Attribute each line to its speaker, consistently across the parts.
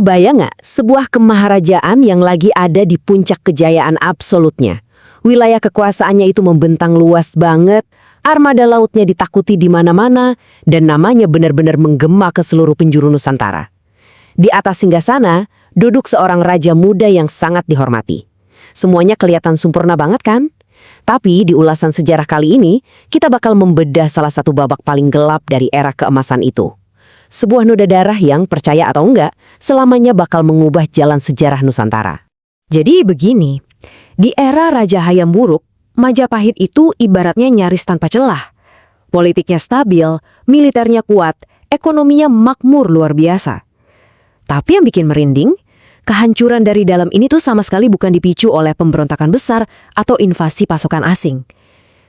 Speaker 1: Kebayang nggak sebuah kemaharajaan yang lagi ada di puncak kejayaan absolutnya? Wilayah kekuasaannya itu membentang luas banget, armada lautnya ditakuti di mana-mana, dan namanya benar-benar menggema ke seluruh penjuru Nusantara. Di atas singgasana, duduk seorang raja muda yang sangat dihormati. Semuanya kelihatan sempurna banget kan? Tapi di ulasan sejarah kali ini, kita bakal membedah salah satu babak paling gelap dari era keemasan itu. Sebuah noda darah yang, percaya atau enggak, selamanya bakal mengubah jalan sejarah Nusantara.
Speaker 2: Jadi begini, di era Raja Hayam Wuruk, Majapahit itu ibaratnya nyaris tanpa celah. Politiknya stabil, militernya kuat, ekonominya makmur luar biasa. Tapi yang bikin merinding, kehancuran dari dalam ini tuh sama sekali bukan dipicu oleh pemberontakan besar atau invasi pasukan asing.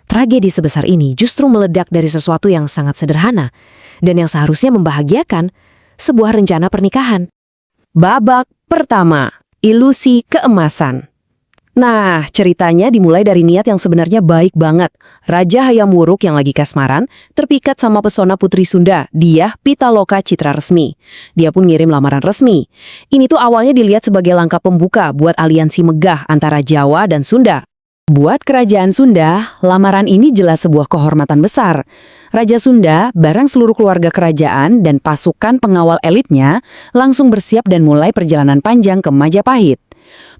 Speaker 2: Tragedi sebesar ini justru meledak dari sesuatu yang sangat sederhana dan yang seharusnya membahagiakan, sebuah rencana pernikahan. Babak pertama, ilusi keemasan. Nah, ceritanya dimulai dari niat yang sebenarnya baik banget. Raja Hayam Wuruk yang lagi kasmaran terpikat sama pesona putri Sunda, Dyah Pitaloka Citra Resmi. Dia pun ngirim lamaran resmi. Ini tuh awalnya dilihat sebagai langkah pembuka buat aliansi megah antara Jawa dan Sunda. Buat kerajaan Sunda, lamaran ini jelas sebuah kehormatan besar. Raja Sunda, bareng seluruh keluarga kerajaan dan pasukan pengawal elitnya, langsung bersiap dan mulai perjalanan panjang ke Majapahit.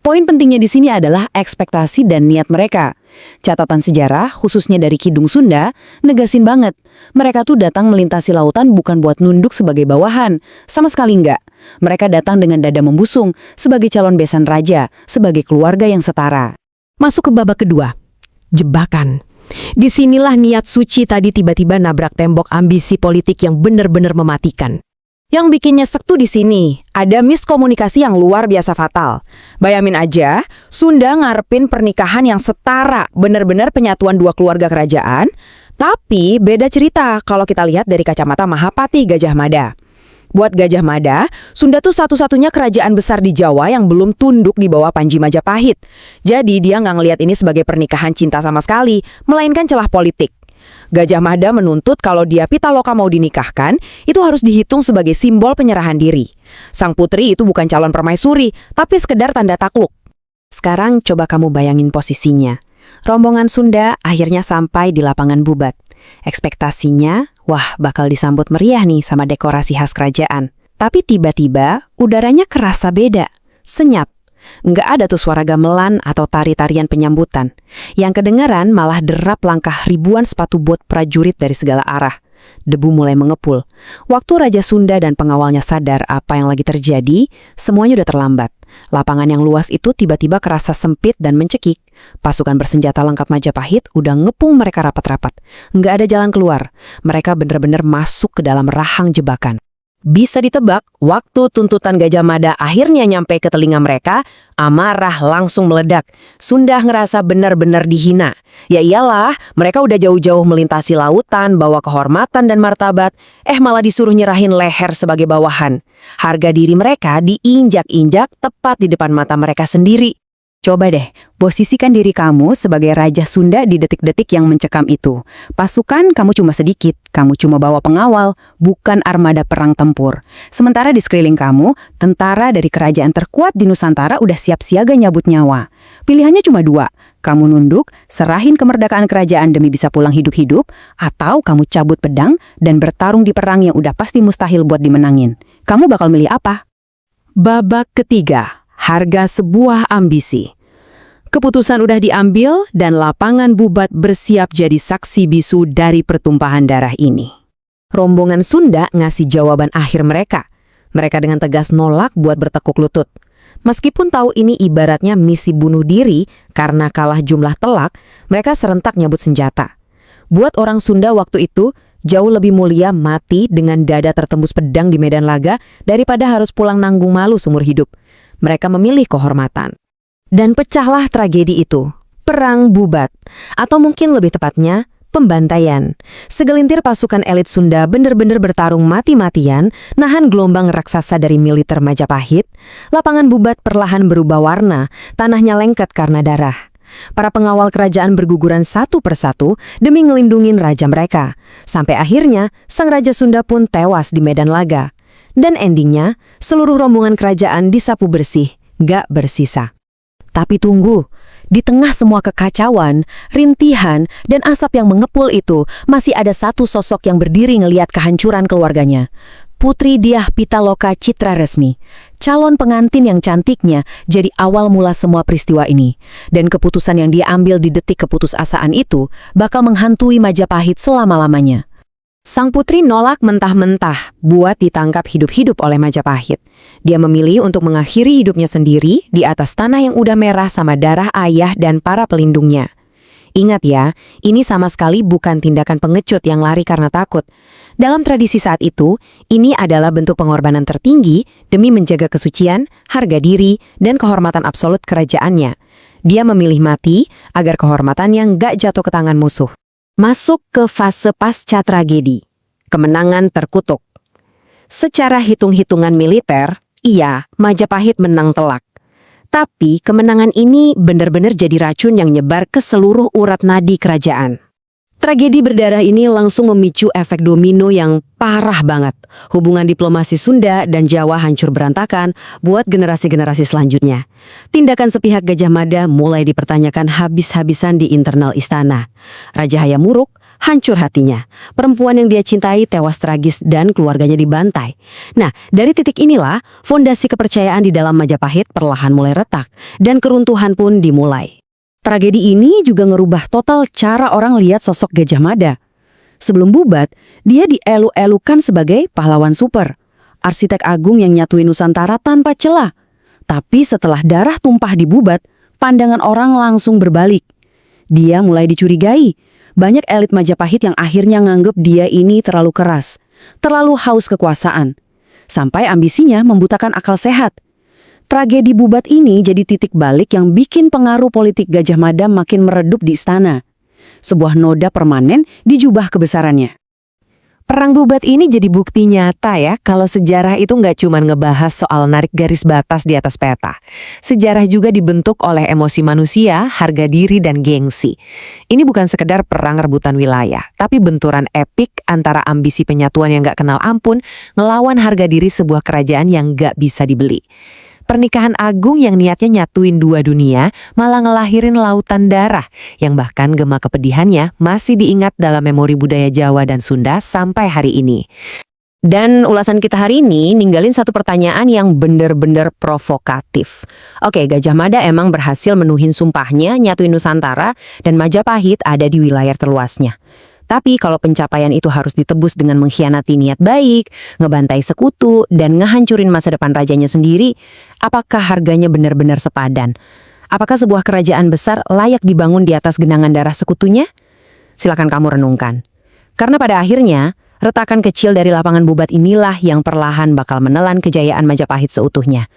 Speaker 2: Poin pentingnya di sini adalah ekspektasi dan niat mereka. Catatan sejarah, khususnya dari Kidung Sunda, negasin banget. Mereka tuh datang melintasi lautan bukan buat nunduk sebagai bawahan. Sama sekali enggak. Mereka datang dengan dada membusung, sebagai calon besan raja, sebagai keluarga yang setara. Masuk ke babak kedua, jebakan. Disinilah niat suci tadi tiba-tiba nabrak tembok ambisi politik yang benar-benar mematikan. Yang bikin nyesek tuh di sini, ada miskomunikasi yang luar biasa fatal. Bayangin aja, Sunda ngarepin pernikahan yang setara, benar-benar penyatuan dua keluarga kerajaan, tapi beda cerita kalau kita lihat dari kacamata Mahapati Gajah Mada. Buat Gajah Mada, Sunda tuh satu-satunya kerajaan besar di Jawa yang belum tunduk di bawah Panji Majapahit. Jadi dia nggak ngelihat ini sebagai pernikahan cinta sama sekali, melainkan celah politik. Gajah Mada menuntut kalau Dyah Pitaloka mau dinikahkan, itu harus dihitung sebagai simbol penyerahan diri. Sang putri itu bukan calon permaisuri, tapi sekedar tanda takluk. Sekarang coba kamu bayangin posisinya. Rombongan Sunda akhirnya sampai di lapangan Bubat. Ekspektasinya, wah bakal disambut meriah nih sama dekorasi khas kerajaan. Tapi tiba-tiba udaranya kerasa beda, senyap. Nggak ada tuh suara gamelan atau tari-tarian penyambutan. Yang kedengaran malah derap langkah ribuan sepatu bot prajurit dari segala arah. Debu mulai mengepul. Waktu Raja Sunda dan pengawalnya sadar apa yang lagi terjadi, semuanya udah terlambat. Lapangan yang luas itu tiba-tiba kerasa sempit dan mencekik. Pasukan bersenjata lengkap Majapahit udah ngepung mereka rapat-rapat. Nggak ada jalan keluar. Mereka benar-benar masuk ke dalam rahang jebakan. Bisa ditebak, waktu tuntutan Gajah Mada akhirnya nyampe ke telinga mereka, amarah langsung meledak. Sunda ngerasa benar-benar dihina. Ya iyalah, mereka udah jauh-jauh melintasi lautan, bawa kehormatan dan martabat, malah disuruh nyerahin leher sebagai bawahan. Harga diri mereka diinjak-injak tepat di depan mata mereka sendiri. Coba deh, posisikan diri kamu sebagai Raja Sunda di detik-detik yang mencekam itu. Pasukan kamu cuma sedikit, kamu cuma bawa pengawal, bukan armada perang tempur. Sementara di sekeliling kamu, tentara dari kerajaan terkuat di Nusantara udah siap siaga nyabut nyawa. Pilihannya cuma dua, kamu nunduk, serahin kemerdekaan kerajaan demi bisa pulang hidup-hidup, atau kamu cabut pedang dan bertarung di perang yang udah pasti mustahil buat dimenangin. Kamu bakal milih apa? Babak ketiga. Harga sebuah ambisi. Keputusan udah diambil dan lapangan Bubat bersiap jadi saksi bisu dari pertumpahan darah ini. Rombongan Sunda ngasih jawaban akhir mereka. Mereka dengan tegas nolak buat bertekuk lutut. Meskipun tahu ini ibaratnya misi bunuh diri karena kalah jumlah telak, mereka serentak nyabut senjata. Buat orang Sunda waktu itu, jauh lebih mulia mati dengan dada tertembus pedang di medan laga daripada harus pulang nanggung malu seumur hidup. Mereka memilih kehormatan. Dan pecahlah tragedi itu, Perang Bubat, atau mungkin lebih tepatnya, pembantaian. Segelintir pasukan elit Sunda benar-benar bertarung mati-matian, nahan gelombang raksasa dari militer Majapahit. Lapangan Bubat perlahan berubah warna, tanahnya lengket karena darah. Para pengawal kerajaan berguguran satu persatu demi ngelindungin raja mereka. Sampai akhirnya, sang Raja Sunda pun tewas di medan laga. Dan endingnya, seluruh rombongan kerajaan disapu bersih, gak bersisa. Tapi tunggu, di tengah semua kekacauan, rintihan, dan asap yang mengepul itu, masih ada satu sosok yang berdiri ngeliat kehancuran keluarganya. Putri Dyah Pitaloka Citra Resmi, calon pengantin yang cantiknya jadi awal mula semua peristiwa ini. Dan keputusan yang dia ambil di detik keputusasaan itu bakal menghantui Majapahit selama-lamanya. Sang putri nolak mentah-mentah buat ditangkap hidup-hidup oleh Majapahit. Dia memilih untuk mengakhiri hidupnya sendiri di atas tanah yang udah merah sama darah ayah dan para pelindungnya. Ingat ya, ini sama sekali bukan tindakan pengecut yang lari karena takut. Dalam tradisi saat itu, ini adalah bentuk pengorbanan tertinggi demi menjaga kesucian, harga diri, dan kehormatan absolut kerajaannya. Dia memilih mati agar kehormatannya nggak jatuh ke tangan musuh. Masuk ke fase pasca tragedi. Kemenangan terkutuk. Secara hitung-hitungan militer, iya, Majapahit menang telak. Tapi kemenangan ini benar-benar jadi racun yang nyebar ke seluruh urat nadi kerajaan. Tragedi berdarah ini langsung memicu efek domino yang parah banget. Hubungan diplomasi Sunda dan Jawa hancur berantakan buat generasi-generasi selanjutnya. Tindakan sepihak Gajah Mada mulai dipertanyakan habis-habisan di internal istana. Raja Hayam Wuruk hancur hatinya. Perempuan yang dia cintai tewas tragis dan keluarganya dibantai. Nah, dari titik inilah fondasi kepercayaan di dalam Majapahit perlahan mulai retak dan keruntuhan pun dimulai. Tragedi ini juga ngerubah total cara orang lihat sosok Gajah Mada. Sebelum bubat, dia dielu-elukan sebagai pahlawan super, arsitek agung yang nyatuin Nusantara tanpa celah. Tapi setelah darah tumpah di Bubat, pandangan orang langsung berbalik. Dia mulai dicurigai. Banyak elit Majapahit yang akhirnya nganggep dia ini terlalu keras, terlalu haus kekuasaan, sampai ambisinya membutakan akal sehat. Tragedi Bubat ini jadi titik balik yang bikin pengaruh politik Gajah Mada makin meredup di istana. Sebuah noda permanen dijubah kebesarannya. Perang Bubat ini jadi bukti nyata ya kalau sejarah itu nggak cuma ngebahas soal narik garis batas di atas peta. Sejarah juga dibentuk oleh emosi manusia, harga diri, dan gengsi. Ini bukan sekedar perang rebutan wilayah, tapi benturan epik antara ambisi penyatuan yang nggak kenal ampun ngelawan harga diri sebuah kerajaan yang nggak bisa dibeli. Pernikahan agung yang niatnya nyatuin dua dunia malah ngelahirin lautan darah yang bahkan gema kepedihannya masih diingat dalam memori budaya Jawa dan Sunda sampai hari ini. Dan ulasan kita hari ini ninggalin satu pertanyaan yang bener-bener provokatif. Oke, Gajah Mada emang berhasil menuhin sumpahnya nyatuin Nusantara dan Majapahit ada di wilayah terluasnya. Tapi kalau pencapaian itu harus ditebus dengan mengkhianati niat baik, ngebantai sekutu, dan ngehancurin masa depan rajanya sendiri, apakah harganya benar-benar sepadan? Apakah sebuah kerajaan besar layak dibangun di atas genangan darah sekutunya? Silakan kamu renungkan. Karena pada akhirnya, retakan kecil dari lapangan Bubat inilah yang perlahan bakal menelan kejayaan Majapahit seutuhnya.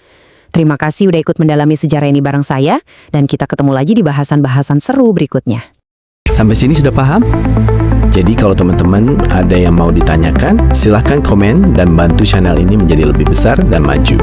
Speaker 2: Terima kasih udah ikut mendalami sejarah ini bareng saya, dan kita ketemu lagi di bahasan-bahasan seru berikutnya.
Speaker 3: Sampai sini sudah paham? Jadi kalau teman-teman ada yang mau ditanyakan, silahkan komen dan bantu channel ini menjadi lebih besar dan maju.